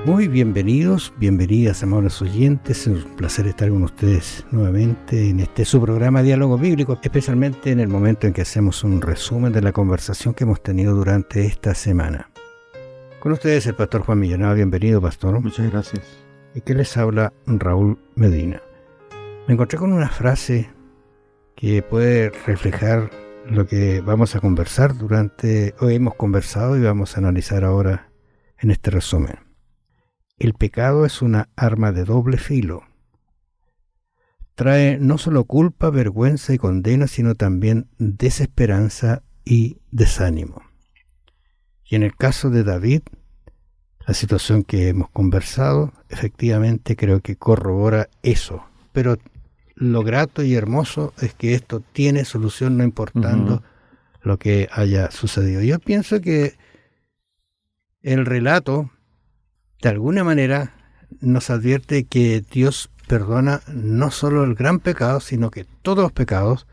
Muy bienvenidos, bienvenidas, amables oyentes. Es un placer estar con ustedes nuevamente en su programa Diálogo Bíblico, especialmente en el momento en que hacemos un resumen de la conversación que hemos tenido durante esta semana. Con ustedes el pastor Juan Millanada. Bienvenido, pastor. Muchas gracias. Y que les habla Raúl Medina. Me encontré con una frase que puede reflejar lo que vamos a conversar hoy hemos conversado y vamos a analizar ahora en este resumen. El pecado es una arma de doble filo. Trae no solo culpa, vergüenza y condena, sino también desesperanza y desánimo. Y en el caso de David, la situación que hemos conversado, efectivamente creo que corrobora eso. Pero lo grato y hermoso es que esto tiene solución no importando lo que haya sucedido. Yo pienso que el relato de alguna manera nos advierte que Dios perdona no solo el gran pecado, sino que todos los pecados,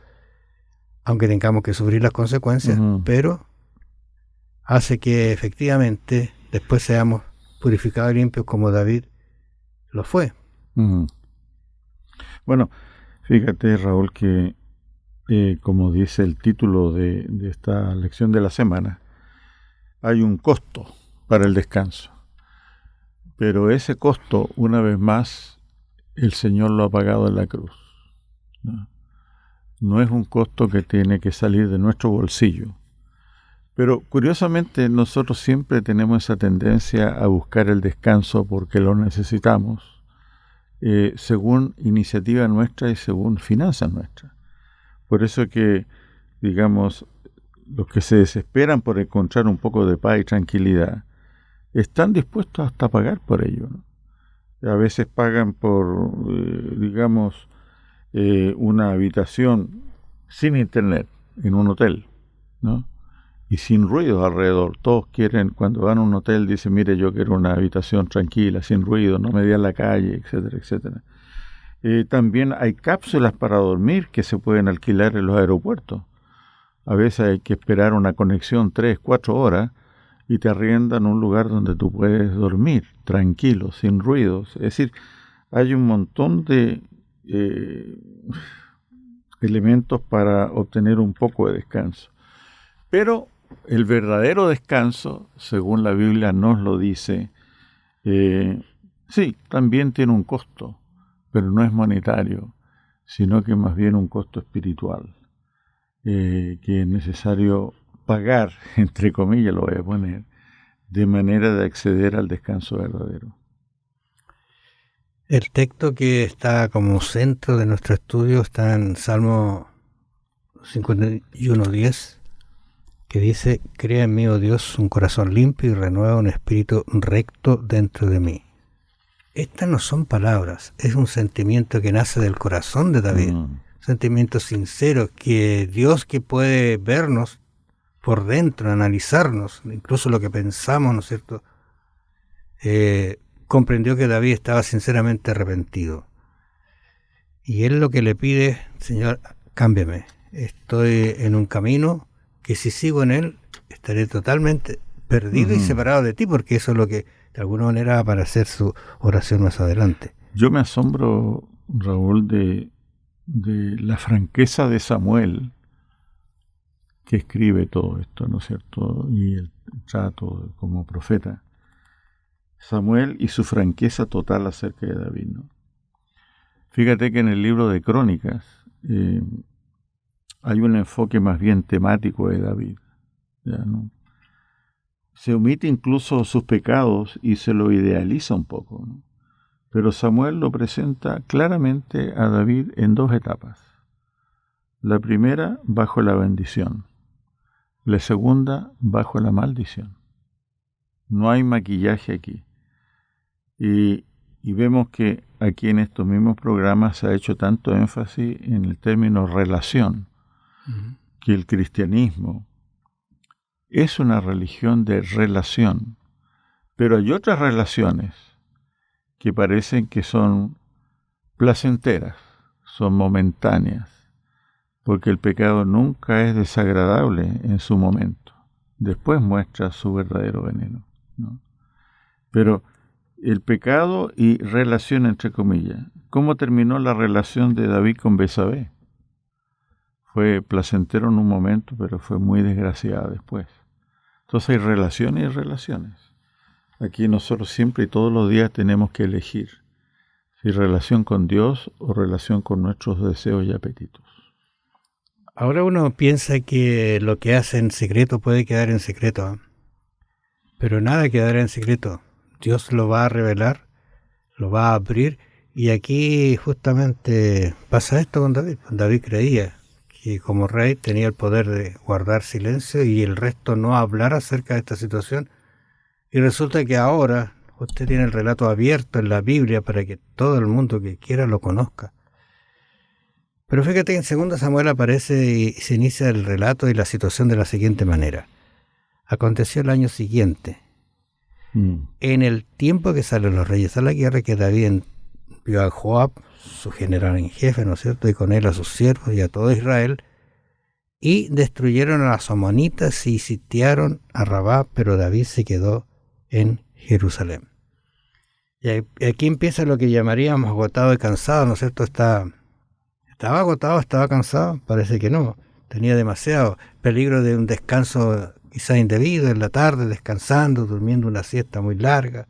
aunque tengamos que sufrir las consecuencias, pero hace que efectivamente después seamos purificados y limpios como David lo fue. Bueno, fíjate, Raúl, que como dice el título de esta lección de la semana, hay un costo para el descanso. Pero ese costo, una vez más, el Señor lo ha pagado en la cruz. No es un costo que tiene que salir de nuestro bolsillo. Pero curiosamente nosotros siempre tenemos esa tendencia a buscar el descanso porque lo necesitamos, según iniciativa nuestra y según finanzas nuestras. Por eso que, digamos, los que se desesperan por encontrar un poco de paz y tranquilidad, están dispuestos hasta a pagar por ello, ¿no? A veces pagan por, digamos, una habitación sin internet en un hotel, ¿no? Y sin ruidos alrededor. Todos quieren, cuando van a un hotel, dicen, mire, yo quiero una habitación tranquila, sin ruido, no me dé a la calle, etcétera, etcétera. También hay cápsulas para dormir que se pueden alquilar en los aeropuertos. A veces hay que esperar una conexión 3-4 horas y te arriendan un lugar donde tú puedes dormir tranquilo, sin ruidos. Es decir, hay un montón de elementos para obtener un poco de descanso. Pero el verdadero descanso, según la Biblia nos lo dice, sí, también tiene un costo, pero no es monetario, sino que más bien un costo espiritual, que es necesario pagar, entre comillas lo voy a poner, de manera de acceder al descanso verdadero. El texto que está como centro de nuestro estudio está en Salmo 51:10, que dice: crea en mí, oh Dios, un corazón limpio y renueva un espíritu recto dentro de mí. Estas no son palabras, es un sentimiento que nace del corazón de David, un sentimiento sincero que Dios, que puede vernos por dentro, analizarnos, incluso lo que pensamos, ¿no es cierto? Comprendió que David estaba sinceramente arrepentido. Y él lo que le pide: Señor, cámbiame. Estoy en un camino que si sigo en él, estaré totalmente perdido y separado de ti, porque eso es lo que de alguna manera va a aparecer su oración más adelante. Yo me asombro, Raúl, de la franqueza de Samuel, que escribe todo esto, ¿no es cierto? Y el trato como profeta. Samuel y su franqueza total acerca de David, ¿no? Fíjate que en el libro de Crónicas hay un enfoque más bien temático de David, ¿ya, no? Se omite incluso sus pecados y se lo idealiza un poco, ¿no? Pero Samuel lo presenta claramente a David en dos etapas. La primera, bajo la bendición. La segunda, bajo la maldición. No hay maquillaje aquí. Y vemos que aquí en estos mismos programas se ha hecho tanto énfasis en el término relación, que el cristianismo es una religión de relación, pero hay otras relaciones que parecen que son placenteras, son momentáneas, porque el pecado nunca es desagradable en su momento, después muestra su verdadero veneno, ¿no? Pero el pecado y relación entre comillas. ¿Cómo terminó la relación de David con Betsabé? Fue placentero en un momento, pero fue muy desgraciada después. Entonces hay relaciones y relaciones. Aquí nosotros siempre y todos los días tenemos que elegir si relación con Dios o relación con nuestros deseos y apetitos. Ahora uno piensa que lo que hace en secreto puede quedar en secreto, pero nada quedará en secreto. Dios lo va a revelar, lo va a abrir, y aquí justamente pasa esto con David. David creía que como rey tenía el poder de guardar silencio y el resto no hablar acerca de esta situación, y resulta que ahora usted tiene el relato abierto en la Biblia para que todo el mundo que quiera lo conozca. Pero fíjate que en 2 Samuel aparece y se inicia el relato y la situación de la siguiente manera. Aconteció el año siguiente, en el tiempo que salen los reyes a la guerra, que David envió a Joab, su general en jefe, ¿no es cierto?, y con él a sus siervos y a todo Israel, y destruyeron a los amonitas y sitiaron a Rabá, pero David se quedó en Jerusalén. Y aquí empieza lo que llamaríamos agotado y cansado, ¿no es cierto? ¿Estaba agotado, estaba cansado? Parece que no. Tenía demasiado peligro de un descanso quizá indebido en la tarde, descansando, durmiendo una siesta muy larga.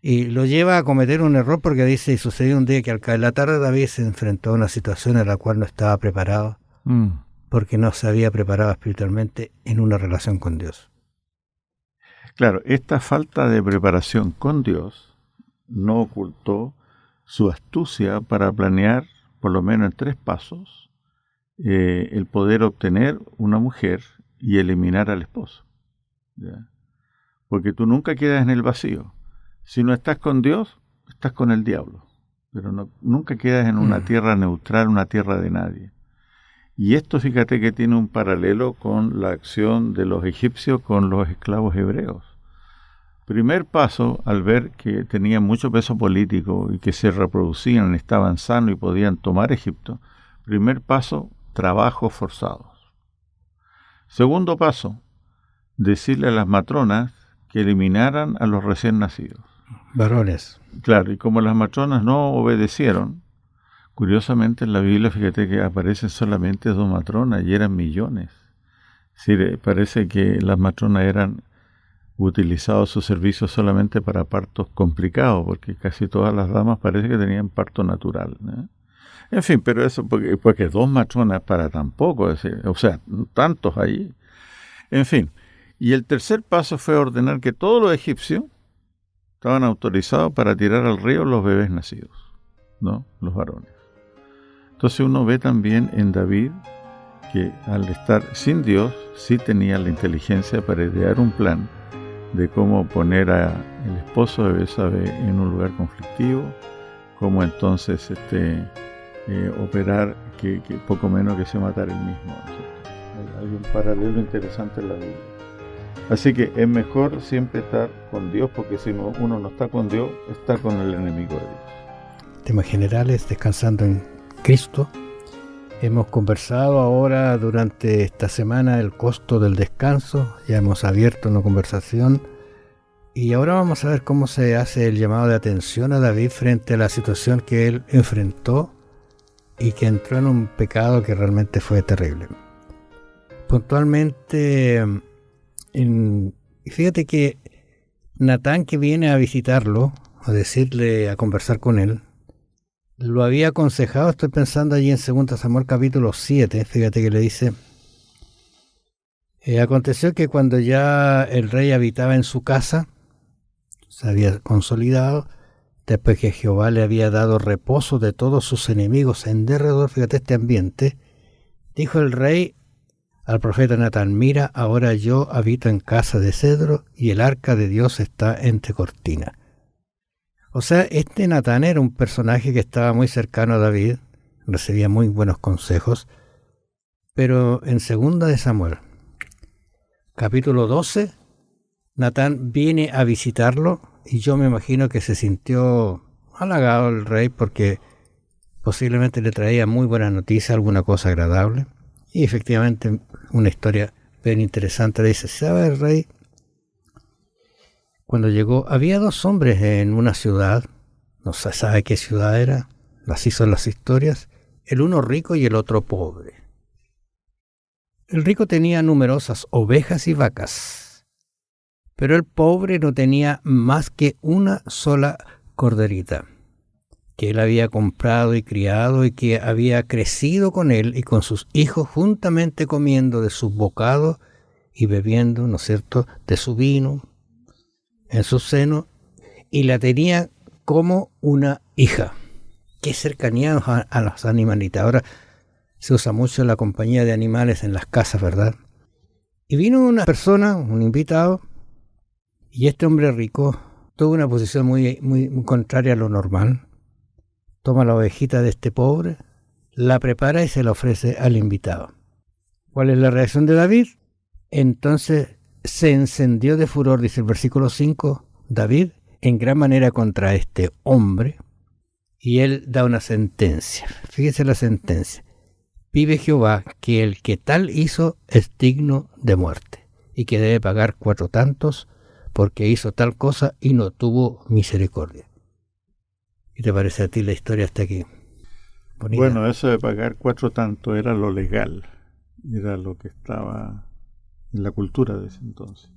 Y lo lleva a cometer un error porque dice, y sucedió un día que al caer la tarde David se enfrentó a una situación en la cual no estaba preparado, porque no se había preparado espiritualmente en una relación con Dios. Claro, esta falta de preparación con Dios no ocultó su astucia para planear, por lo menos en 3 pasos, el poder obtener una mujer y eliminar al esposo. ¿Ya? Porque tú nunca quedas en el vacío. Si no estás con Dios, estás con el diablo. Pero nunca quedas en una tierra neutral, una tierra de nadie. Y esto, fíjate que tiene un paralelo con la acción de los egipcios con los esclavos hebreos. Primer paso, al ver que tenían mucho peso político y que se reproducían, estaban sanos y podían tomar Egipto. Primer paso, trabajos forzados. Segundo paso, decirle a las matronas que eliminaran a los recién nacidos. Varones. Claro, y como las matronas no obedecieron, curiosamente en la Biblia, fíjate que aparecen solamente 2 matronas y eran millones. Sí, parece que las matronas eran utilizados sus servicios solamente para partos complicados, porque casi todas las damas parece que tenían parto natural, ¿no? En fin, pero eso porque 2 matronas para tampoco, o sea, tantos allí. En fin, y el tercer paso fue ordenar que todos los egipcios estaban autorizados para tirar al río los bebés nacidos, ¿no? Los varones. Entonces uno ve también en David que al estar sin Dios, sí tenía la inteligencia para idear un plan de cómo poner al esposo de Betsabé en un lugar conflictivo, cómo entonces operar que poco menos que se matara él mismo. Hay un paralelo interesante en la Biblia. Así que es mejor siempre estar con Dios, porque si uno no está con Dios, está con el enemigo de Dios. Temas generales, descansando en Cristo. Hemos conversado ahora durante esta semana el costo del descanso, ya hemos abierto una conversación y ahora vamos a ver cómo se hace el llamado de atención a David frente a la situación que él enfrentó y que entró en un pecado que realmente fue terrible. Puntualmente, fíjate que Natán, que viene a visitarlo, a conversar con él, lo había aconsejado. Estoy pensando allí en 2 Samuel capítulo 7, fíjate que le dice, aconteció que cuando ya el rey habitaba en su casa, se había consolidado, después que Jehová le había dado reposo de todos sus enemigos en derredor, fíjate este ambiente, dijo el rey al profeta Natán, mira, ahora yo habito en casa de cedro y el arca de Dios está entre cortinas. O sea, este Natán era un personaje que estaba muy cercano a David, recibía muy buenos consejos, pero en 2 Samuel, capítulo 12, Natán viene a visitarlo y yo me imagino que se sintió halagado el rey porque posiblemente le traía muy buenas noticias, alguna cosa agradable, y efectivamente una historia bien interesante. Le dice, ¿sabe el rey? Cuando llegó, había dos hombres en una ciudad, no se sabe qué ciudad era, así son las historias, el uno rico y el otro pobre. El rico tenía numerosas ovejas y vacas, pero el pobre no tenía más que una sola corderita, que él había comprado y criado y que había crecido con él y con sus hijos juntamente comiendo de sus bocados y bebiendo, ¿no es cierto?, de su vino en su seno, y la tenía como una hija. Qué cercanía a los animalitos. Ahora se usa mucho la compañía de animales en las casas, ¿verdad? Y vino una persona, un invitado, y este hombre rico tuvo una posición muy contraria a lo normal. Toma la ovejita de este pobre, la prepara y se la ofrece al invitado. ¿Cuál es la reacción de David? Entonces se encendió de furor, dice el versículo 5, David, en gran manera contra este hombre, y él da una sentencia. Fíjese la sentencia. Vive Jehová, que el que tal hizo es digno de muerte, y que debe pagar 4 tantos, porque hizo tal cosa y no tuvo misericordia. ¿Qué te parece a ti la historia hasta aquí? Bonita. Bueno, eso de pagar 4 tantos era lo legal, era lo que estaba en la cultura de ese entonces.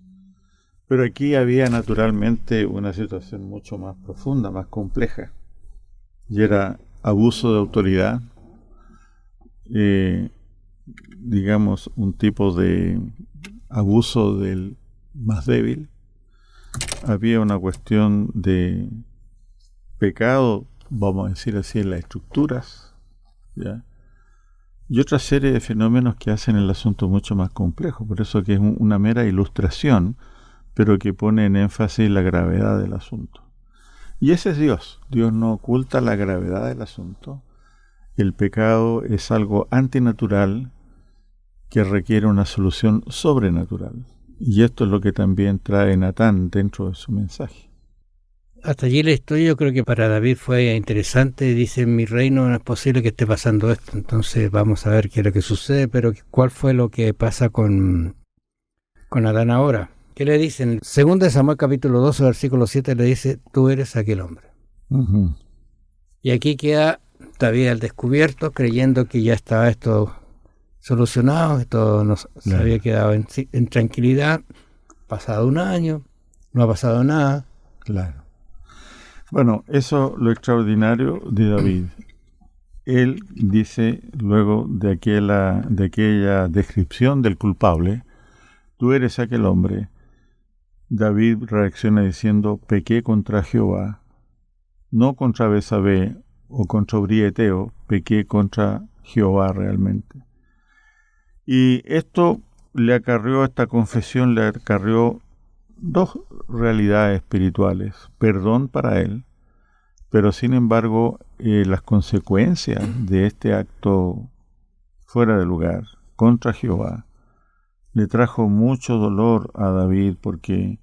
Pero aquí había naturalmente una situación mucho más profunda, más compleja, y era abuso de autoridad, digamos un tipo de abuso del más débil. Había una cuestión de pecado, vamos a decir así, en las estructuras, ¿ya? Y otra serie de fenómenos que hacen el asunto mucho más complejo. Por eso que es una mera ilustración, pero que pone en énfasis la gravedad del asunto. Y ese es Dios. Dios no oculta la gravedad del asunto. El pecado es algo antinatural que requiere una solución sobrenatural. Y esto es lo que también trae Natán dentro de su mensaje. Hasta allí la historia yo creo que para David fue interesante. Dice, en mi reino no es posible que esté pasando esto. Entonces vamos a ver qué es lo que sucede, pero ¿cuál fue lo que pasa con Adán ahora? ¿Qué le dicen? Según de Samuel capítulo 12, versículo 7, le dice, tú eres aquel hombre. Uh-huh. Y aquí queda David al descubierto, creyendo que ya estaba esto solucionado, esto se había quedado en tranquilidad. Pasado un año, no ha pasado nada. Claro. Bueno, eso lo extraordinario de David. Él dice, luego de aquella descripción del culpable, tú eres aquel hombre. David reacciona diciendo, pequé contra Jehová, no contra Betsabé o contra Urieteo, pequé contra Jehová realmente. Y esta confesión le acarreó 2 realidades espirituales, perdón para él, pero sin embargo las consecuencias de este acto fuera de lugar contra Jehová le trajo mucho dolor a David, porque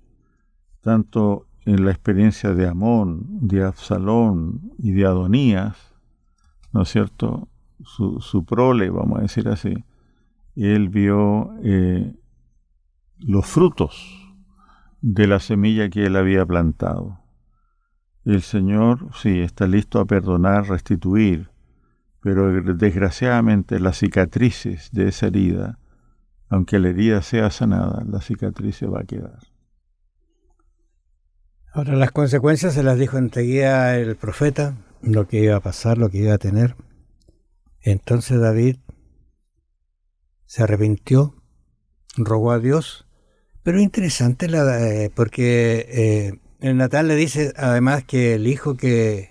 tanto en la experiencia de Amón, de Absalón y de Adonías, ¿no es cierto?, su prole, vamos a decir así, él vio los frutos de la semilla que él había plantado. El Señor, sí, está listo a perdonar, restituir, pero desgraciadamente las cicatrices de esa herida, aunque la herida sea sanada, la cicatriz se va a quedar. Ahora, las consecuencias se las dijo enseguida el profeta, lo que iba a pasar, lo que iba a tener. Entonces David se arrepintió, rogó a Dios, pero interesante porque el Natán le dice además que el hijo que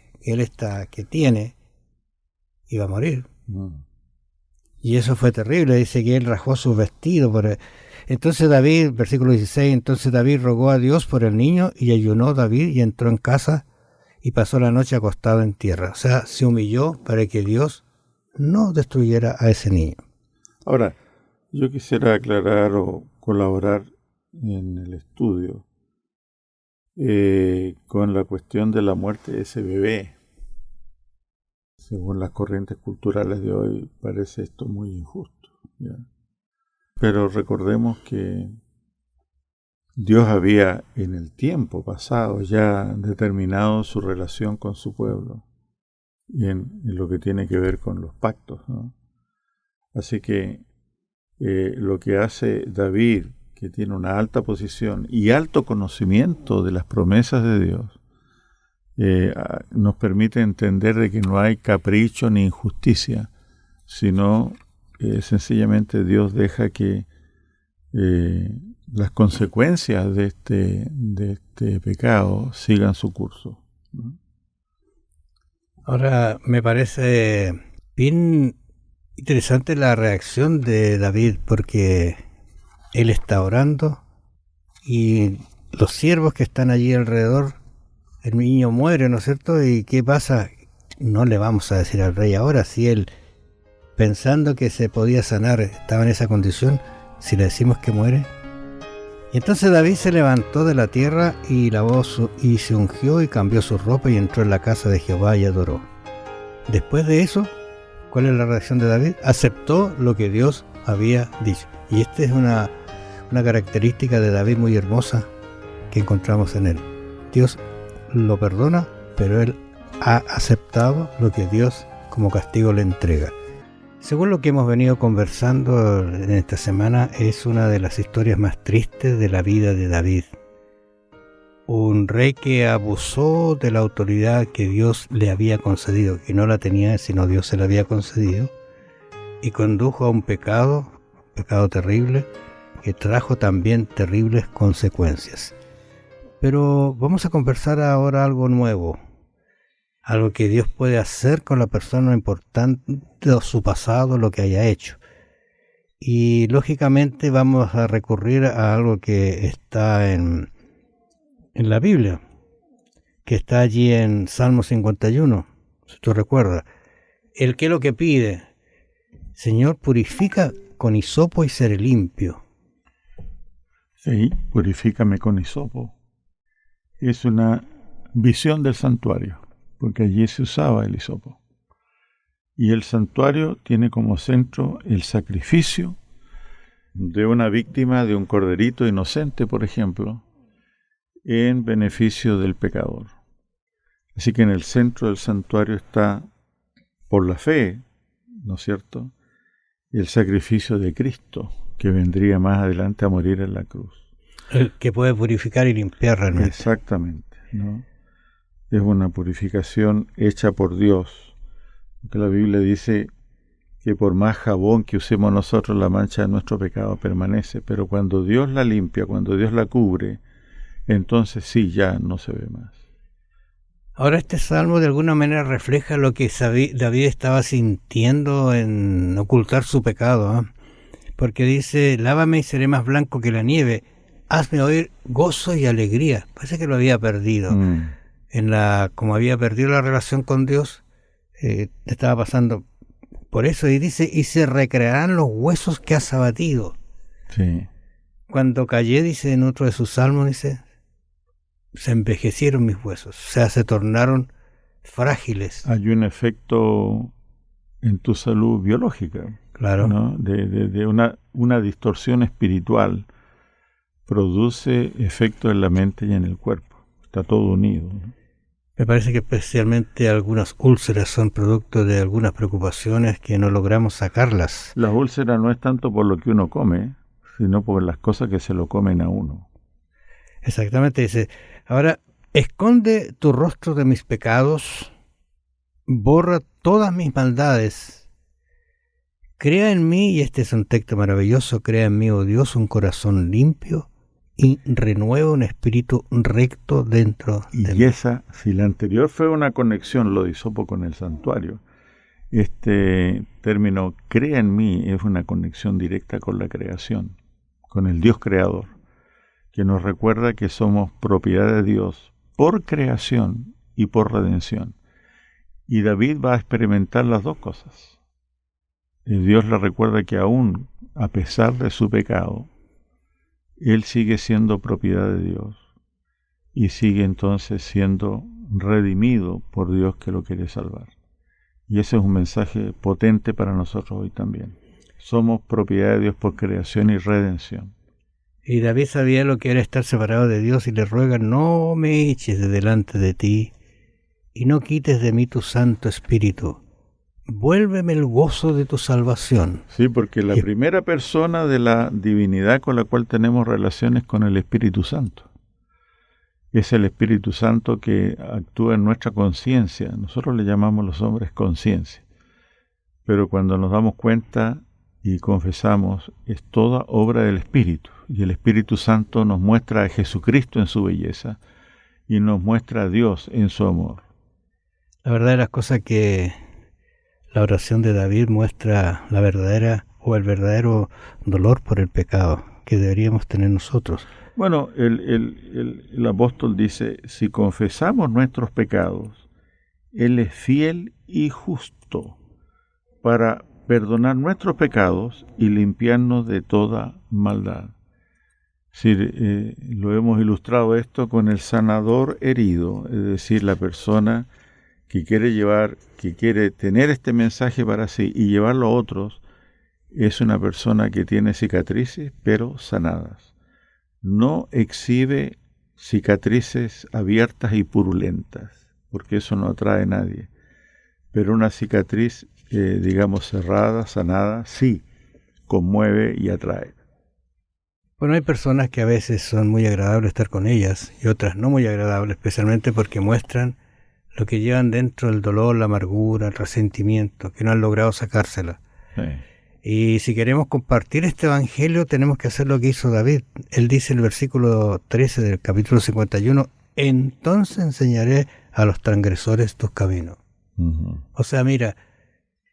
tiene iba a morir. Y eso fue terrible, dice que él rajó sus vestidos. Entonces David, versículo 16, entonces David rogó a Dios por el niño y ayunó David y entró en casa y pasó la noche acostado en tierra. O sea, se humilló para que Dios no destruyera a ese niño. Ahora, yo quisiera aclarar o colaborar en el estudio con la cuestión de la muerte de ese bebé. Según las corrientes culturales de hoy, parece esto muy injusto, ¿ya? Pero recordemos que Dios había en el tiempo pasado ya determinado su relación con su pueblo y en lo que tiene que ver con los pactos, ¿no? Así que lo que hace David, que tiene una alta posición y alto conocimiento de las promesas de Dios, nos permite entender de que no hay capricho ni injusticia, sino sencillamente Dios deja que las consecuencias de este pecado sigan su curso, ¿no? Ahora, me parece bien interesante la reacción de David, porque él está orando y los siervos que están allí alrededor, el niño muere, ¿no es cierto? ¿Y qué pasa? No le vamos a decir al rey ahora, si él, pensando que se podía sanar, estaba en esa condición, si le decimos que muere. Y entonces David se levantó de la tierra y y se ungió y cambió su ropa y entró en la casa de Jehová y adoró. Después de eso, ¿cuál es la reacción de David? Aceptó lo que Dios había dicho. Y esta es una característica de David muy hermosa que encontramos en él. Dios lo perdona, pero él ha aceptado lo que Dios como castigo le entrega. Según lo que hemos venido conversando en esta semana, es una de las historias más tristes de la vida de David. Un rey que abusó de la autoridad que Dios le había concedido, que no la tenía sino Dios se la había concedido, y condujo a un pecado terrible, que trajo también terribles consecuencias. Pero vamos a conversar ahora algo nuevo, algo que Dios puede hacer con la persona, importante de su pasado, lo que haya hecho. Y lógicamente vamos a recurrir a algo que está en la Biblia, que está allí en Salmo 51, si tú recuerdas. El que lo que pide, Señor, purifica con hisopo y seré limpio. Sí, purifícame con hisopo. Es una visión del santuario, porque allí se usaba el hisopo. Y el santuario tiene como centro el sacrificio de una víctima, de un corderito inocente, por ejemplo, en beneficio del pecador. Así que en el centro del santuario está, por la fe, ¿no es cierto?, el sacrificio de Cristo, que vendría más adelante a morir en la cruz. El que puede purificar y limpiar realmente. Exactamente, ¿no? Es una purificación hecha por Dios, porque la Biblia dice que por más jabón que usemos nosotros, la mancha de nuestro pecado permanece, pero cuando Dios la limpia, cuando Dios la cubre, entonces sí, ya no se ve más. Ahora este salmo de alguna manera refleja lo que David estaba sintiendo en ocultar su pecado, ¿eh? Porque dice, lávame y seré más blanco que la nieve, hazme oír gozo y alegría. Parece que lo había perdido. Como había perdido la relación con Dios, estaba pasando por eso, y dice, y se recrearán los huesos que has abatido. Sí. Cuando callé, dice en otro de sus salmos, dice, se envejecieron mis huesos, o sea, se tornaron frágiles. Hay un efecto en tu salud biológica, claro, ¿no? De una distorsión espiritual produce efecto en la mente y en el cuerpo. Está todo unido, ¿no? Me parece que especialmente algunas úlceras son producto de algunas preocupaciones que no logramos sacarlas. La úlcera no es tanto por lo que uno come, sino por las cosas que se lo comen a uno. Exactamente, dice, ahora, esconde tu rostro de mis pecados, borra todas mis maldades, crea en mí, y este es un texto maravilloso, crea en mí, oh Dios, un corazón limpio, y renueva un espíritu recto dentro de mí. Y esa, si la anterior fue una conexión, lo de hisopo con el santuario, este término crea en mí es una conexión directa con la creación, con el Dios creador, que nos recuerda que somos propiedad de Dios por creación y por redención. Y David va a experimentar las dos cosas. Dios le recuerda que aún a pesar de su pecado, él sigue siendo propiedad de Dios y sigue entonces siendo redimido por Dios que lo quiere salvar. Y ese es un mensaje potente para nosotros hoy también. Somos propiedad de Dios por creación y redención. Y David sabía lo que era estar separado de Dios y le ruega: no me eches de delante de ti y no quites de mí tu Santo Espíritu. Vuélveme el gozo de tu salvación. Sí, porque la primera persona de la divinidad con la cual tenemos relaciones con el Espíritu Santo. Es el Espíritu Santo que actúa en nuestra conciencia. Nosotros le llamamos los hombres conciencia. Pero cuando nos damos cuenta y confesamos, es toda obra del Espíritu. Y el Espíritu Santo nos muestra a Jesucristo en su belleza y nos muestra a Dios en su amor. La verdad de las cosas que la oración de David muestra la verdadera o el verdadero dolor por el pecado que deberíamos tener nosotros. Bueno, el apóstol dice: si confesamos nuestros pecados, Él es fiel y justo para perdonar nuestros pecados y limpiarnos de toda maldad. Sí, lo hemos ilustrado esto con el sanador herido, es decir, la persona que quiere tener este mensaje para sí y llevarlo a otros, es una persona que tiene cicatrices pero sanadas. No exhibe cicatrices abiertas y purulentas, porque eso no atrae a nadie. Pero una cicatriz, digamos, cerrada, sanada, sí, conmueve y atrae. Bueno, hay personas que a veces son muy agradables estar con ellas y otras no muy agradables, especialmente porque muestran lo que llevan dentro: el dolor, la amargura, el resentimiento, que no han logrado sacársela. Sí. Y si queremos compartir este evangelio, tenemos que hacer lo que hizo David. Él dice en el versículo 13 del capítulo 51, entonces enseñaré a los transgresores tus caminos. Uh-huh. O sea, mira,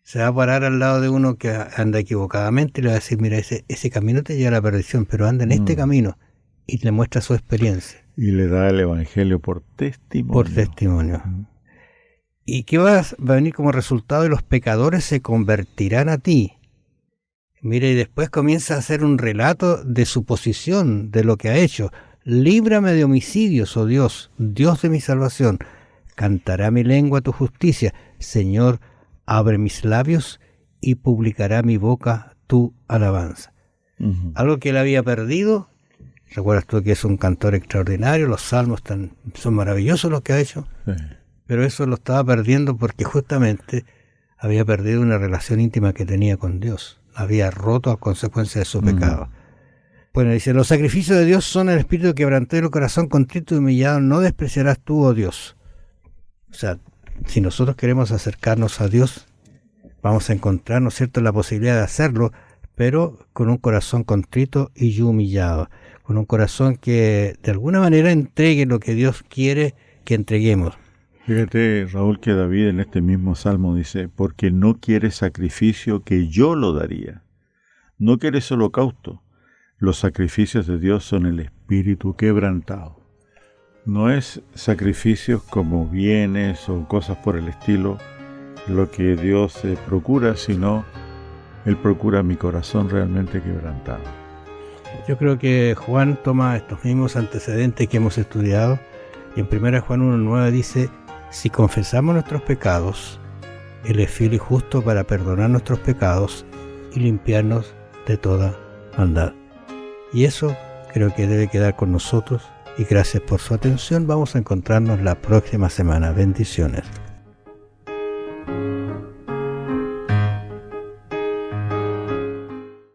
se va a parar al lado de uno que anda equivocadamente y le va a decir: mira, ese camino te lleva a la perdición, pero anda en este camino, y le muestra su experiencia. Y le da el evangelio por testimonio. Por testimonio. Uh-huh. ¿Y qué va a venir como resultado? Y los pecadores se convertirán a ti. Mire, y después comienza a hacer un relato de su posición, de lo que ha hecho. Líbrame de homicidios, oh Dios, Dios de mi salvación. Cantará mi lengua tu justicia. Señor, abre mis labios y publicará mi boca tu alabanza. Uh-huh. Algo que él había perdido. Recuerdas tú que es un cantor extraordinario, los salmos son maravillosos los que ha hecho. Sí. Pero eso lo estaba perdiendo porque justamente había perdido una relación íntima que tenía con Dios. Había roto a consecuencia de su pecado. Bueno, dice: los sacrificios de Dios son el espíritu quebrantado y el corazón contrito y humillado, no despreciarás tú, oh Dios. O sea, si nosotros queremos acercarnos a Dios, vamos a encontrar, ¿no es cierto?, la posibilidad de hacerlo, pero con un corazón contrito y humillado, con un corazón que de alguna manera entregue lo que Dios quiere que entreguemos. Fíjate, Raúl, que David en este mismo salmo dice: porque no quieres sacrificio, que yo lo daría. No quieres holocausto. Los sacrificios de Dios son el espíritu quebrantado. No es sacrificios como bienes o cosas por el estilo lo que Dios procura, sino Él procura mi corazón realmente quebrantado. Yo creo que Juan toma estos mismos antecedentes que hemos estudiado y en 1 Juan 1:9 dice: si confesamos nuestros pecados, Él es fiel y justo para perdonar nuestros pecados y limpiarnos de toda maldad. Y eso creo que debe quedar con nosotros, y gracias por su atención. Vamos a encontrarnos la próxima semana. Bendiciones.